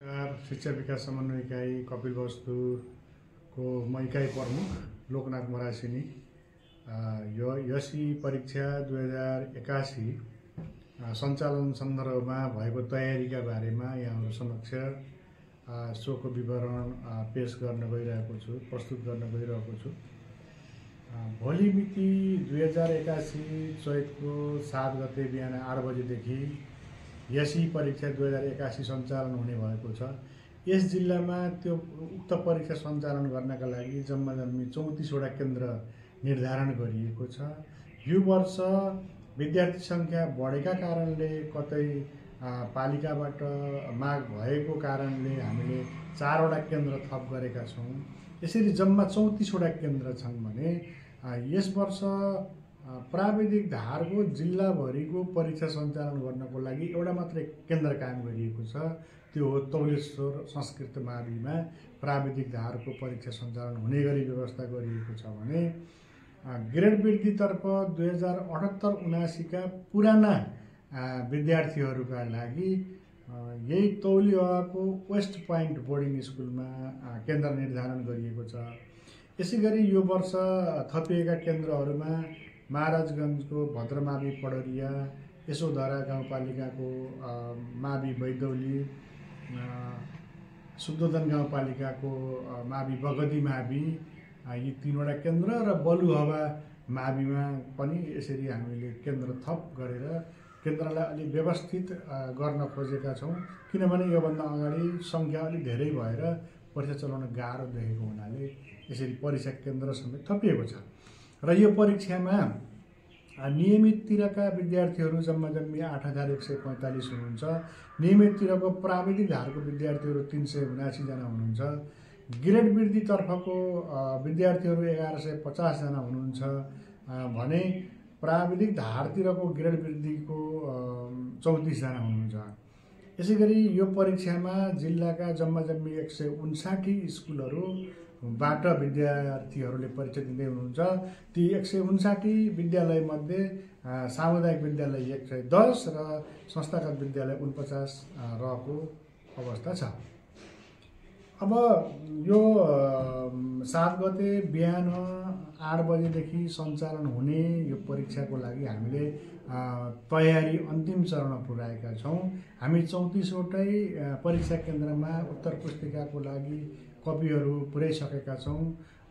शिक्षा विकास समन्वय इकाइ कपिलवस्तुको म इकाइ प्रमुख लोकनाथ मरासिनी यसी परीक्षा 2081 सञ्चालन सन्दर्भमा भएको तयारीका बारेमा यहाँहरु समक्ष सोको विवरण पेश गर्न गइरहेको छु, प्रस्तुत गर्न गइरहेको छु। भोलि मिति 2081 चैतको 7 गते बिहान 8 बजेदेखि यसी परीक्षा 2081 सञ्चालन हुने भएको छ। यस जिल्लामा त्यो उक्त परीक्षा सञ्चालन गर्नका लागि जम्मी 34 वटा केन्द्र निर्धारण गरिएको छ। यो वर्ष विद्यार्थी संख्या बढेका कारणले कतै पालिकाबाट माग भएको कारणले हामीले 4 वटा केन्द्र थप गरेका छौं। यसरी जम्मा 34 वटा केन्द्र छन् भने यस वर्ष प्राविधिक धारको जिल्लाभरिको परीक्षा सञ्चालन गर्नको लागि एउटा मात्रै केन्द्र कायम गरिएको छ। त्यो हो तौलेश्वर संस्कृत माविमा प्राविधिक धारको परीक्षा सञ्चालन हुने गरी व्यवस्था गरिएको छ भने ग्रेड वृद्धितर्फ 2078-79 का पुराना विद्यार्थीहरूका लागि यही तौलियाको वेस्ट पोइन्ट बोर्डिङ स्कुलमा केन्द्र निर्धारण गरिएको छ। यसैगरी यो वर्ष थपिएका केन्द्रहरूमा महाराजगञ्जको भद्रमावि पडरिया, यशोधरा गाउँपालिकाको मावि बैदौली, सुब्दोदन गाउँपालिकाको मावि बगदी मावि, यी 3 वटा केन्द्र र बलुहवा माविमा पनि यसरी हामीले केन्द्र थप गरेर केन्द्रलाई अलि व्यवस्थित गर्न खोजेका छौं। किनभने योभन्दा अगाडि संख्या अलि धेरै भएर परीक्षा चलाउन गाह्रो देखेको हुनाले यसरी परीक्षा केन्द्र समेत थपिएको छ। र यो परीक्षामा नियमिततिरका विद्यार्थीहरू जम्मी 8145 हुनुहुन्छ। नियमिततिरको प्राविधिक धारको विद्यार्थीहरू 379 जना हुनुहुन्छ। ग्रेड वृद्धितर्फको विद्यार्थीहरू 1150 जना हुनुहुन्छ भने प्राविधिक धारतिरको ग्रेड वृद्धिको 34 जना हुनुहुन्छ। यसैगरी यो परीक्षामा जिल्लाका जम्मी 159 स्कुलहरूबाट विद्यार्थीहरूले परीक्षा दिँदै हुनुहुन्छ। ती 159 विद्यालय मध्ये सामुदायिक विद्यालय 110 र संस्थागत विद्यालय 49 रहेको अवस्था छ। अब यो 7 गते बिहान 8 बजेदेखि सञ्चालन हुने यो परीक्षाको लागि हामीले तयारी अन्तिम चरण पुर्याएका छौं। हामी 34 वटै परीक्षा केन्द्रमा उत्तर पुस्तिकाको लागि कपीहरू पुर्याइसकेका छौं।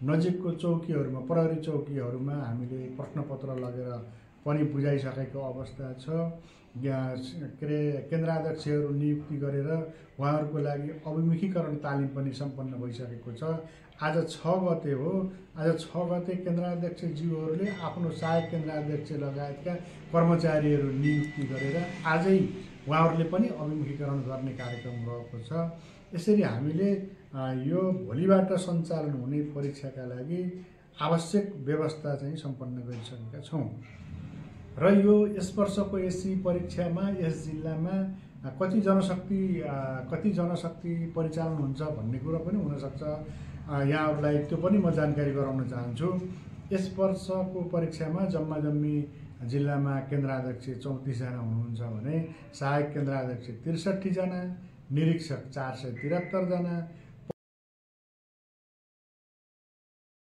नजिकको चौकीहरूमा, प्रहरी चौकीहरूमा हामीले प्रश्नपत्र लगेर पनि बुझाइसकेको अवस्था छ। केन्द्राध्यक्षहरू नियुक्ति गरेर उहाँहरूको लागि अभिमुखीकरण तालिम पनि सम्पन्न भइसकेको छ। आज 6 गते हो। आज 6 गते केन्द्राध्यक्षज्यूहरूले आफ्नो सहायक केन्द्राध्यक्ष लगायतका कर्मचारीहरू नियुक्ति गरेर आजै उहाँहरूले पनि अभिमुखीकरण गर्ने कार्यक्रम रहेको छ। यसरी हामीले यो भोलिबाट सञ्चालन हुने परीक्षाका लागि आवश्यक व्यवस्था चाहिँ सम्पन्न गरिसकेका छौं। र यो यस वर्षको एससी परीक्षामा यस जिल्लामा कति जनशक्ति परिचालन हुन्छ भन्ने कुरा पनि हुन सक्छ। यहाँहरूलाई त्यो पनि म जानकारी गराउन चाहन्छु। यस वर्षको परीक्षामा जम्मी जिल्लामा केन्द्राध्यक्ष 34 जना हुनुहुन्छ भने सहायक केन्द्राध्यक्ष 63 जना, निरीक्षक 473 जना,